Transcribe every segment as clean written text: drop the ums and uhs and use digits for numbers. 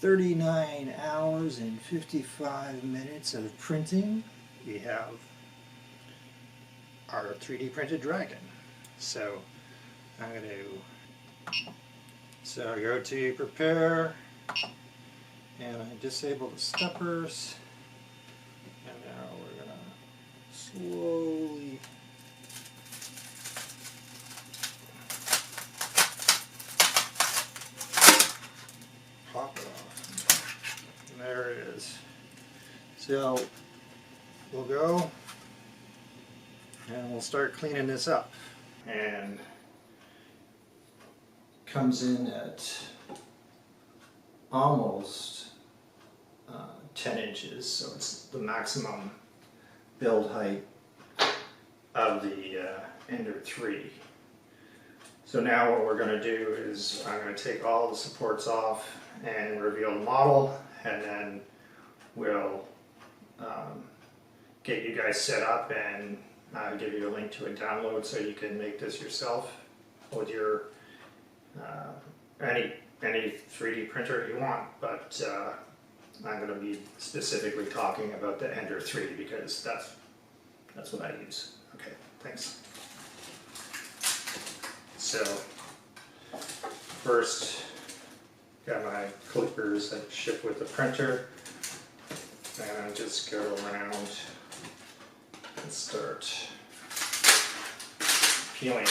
39 hours and 55 minutes of printing, we have our 3D printed dragon. So I'm going to go to prepare, and I disable the steppers, and now we're going to slowly pop it off. And there it is. So we'll go and we'll start cleaning this up. And comes in at almost 10 inches, so it's the maximum build height of the Ender 3. So now what we're going to do is I'm going to take all the supports off and reveal the model, and then we'll get you guys set up and give you a link to a download so you can make this yourself with your any 3D printer you want. But I'm going to be specifically talking about the Ender 3 because that's what I use. Okay, thanks. So first, got my clippers that ship with the printer, and I just go around and start peeling.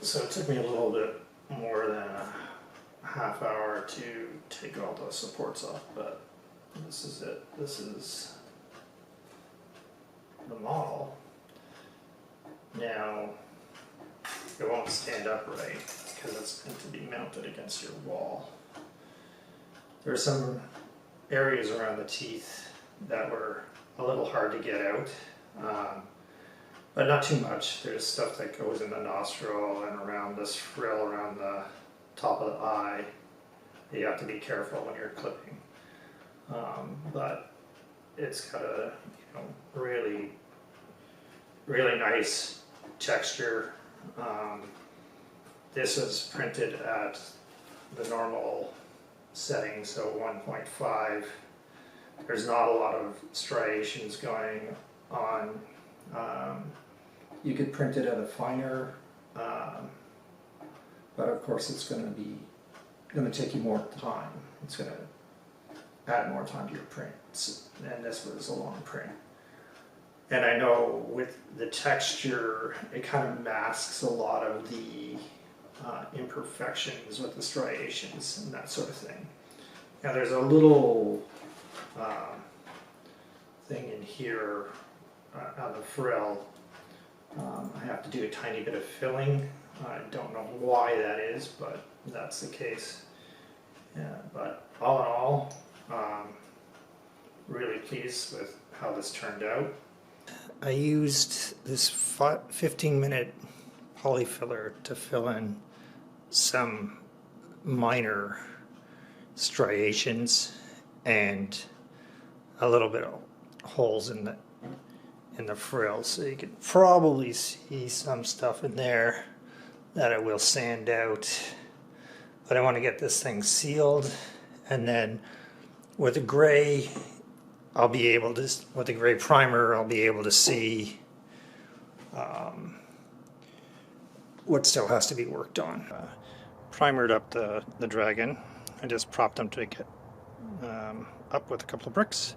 So it took me a little bit more than a half hour to take all the supports off, but this is it. This is the model. Now, it won't stand upright because it's meant to be mounted against your wall. There are some areas around the teeth that were a little hard to get out. But not too much. There's stuff that goes in the nostril and around this frill around the top of the eye. You have to be careful when you're clipping. But it's got a really nice texture. This was printed at the normal setting, so 1.5. There's not a lot of striations going on. You could print it at a finer, but of course it's going to take you more time. It's going to add more time to your print, and this was a long print. And I know with the texture, it kind of masks a lot of the imperfections with the striations and that sort of thing. Now there's a little thing in here on the frill. I have to do a tiny bit of filling. I don't know why that is, but that's the case. Yeah, but all in all, really pleased with how this turned out. I used this 15-minute polyfiller to fill in some minor striations and a little bit of holes in the frill, so you can probably see some stuff in there that I will sand out. But I want to get this thing sealed, and then with the gray, I'll be able to, with the gray primer, I'll be able to see what still has to be worked on. Primered up the dragon. I just propped him to get up with a couple of bricks.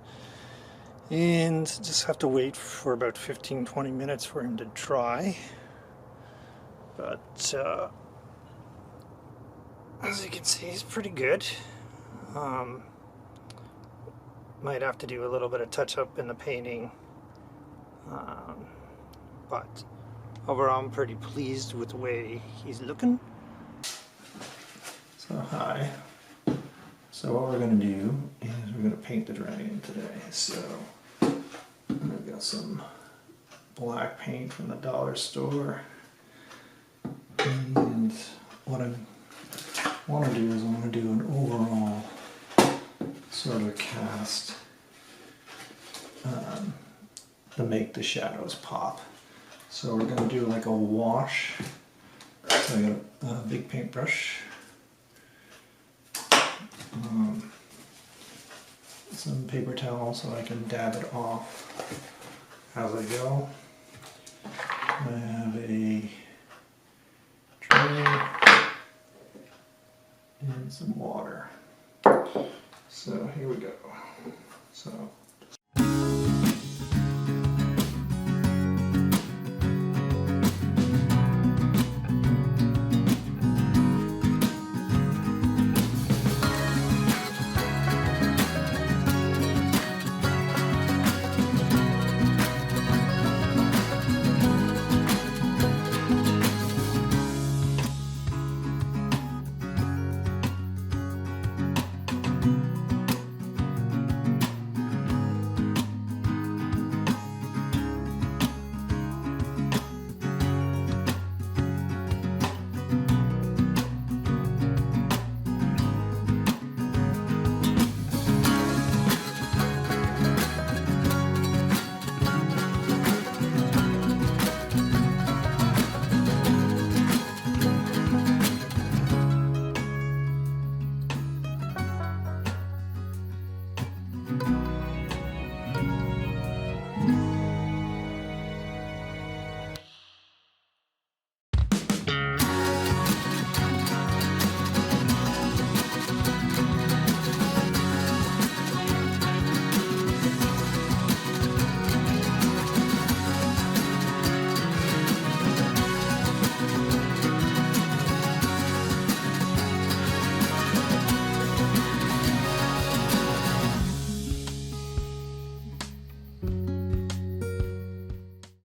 And just have to wait for about 15-20 minutes for him to dry. But as you can see, he's pretty good. Might have to do a little bit of touch up in the painting. But overall I'm pretty pleased with the way he's looking. So hi. So what we're going to do is we're going to paint the dragon today. So I've got some black paint from the dollar store. And what I want to do is I'm going to do an overall sort of cast to make the shadows pop. So we're going to do like a wash. So I got a big paintbrush. Some paper towel so I can dab it off as I go. I have a tray and some water. So here we go. So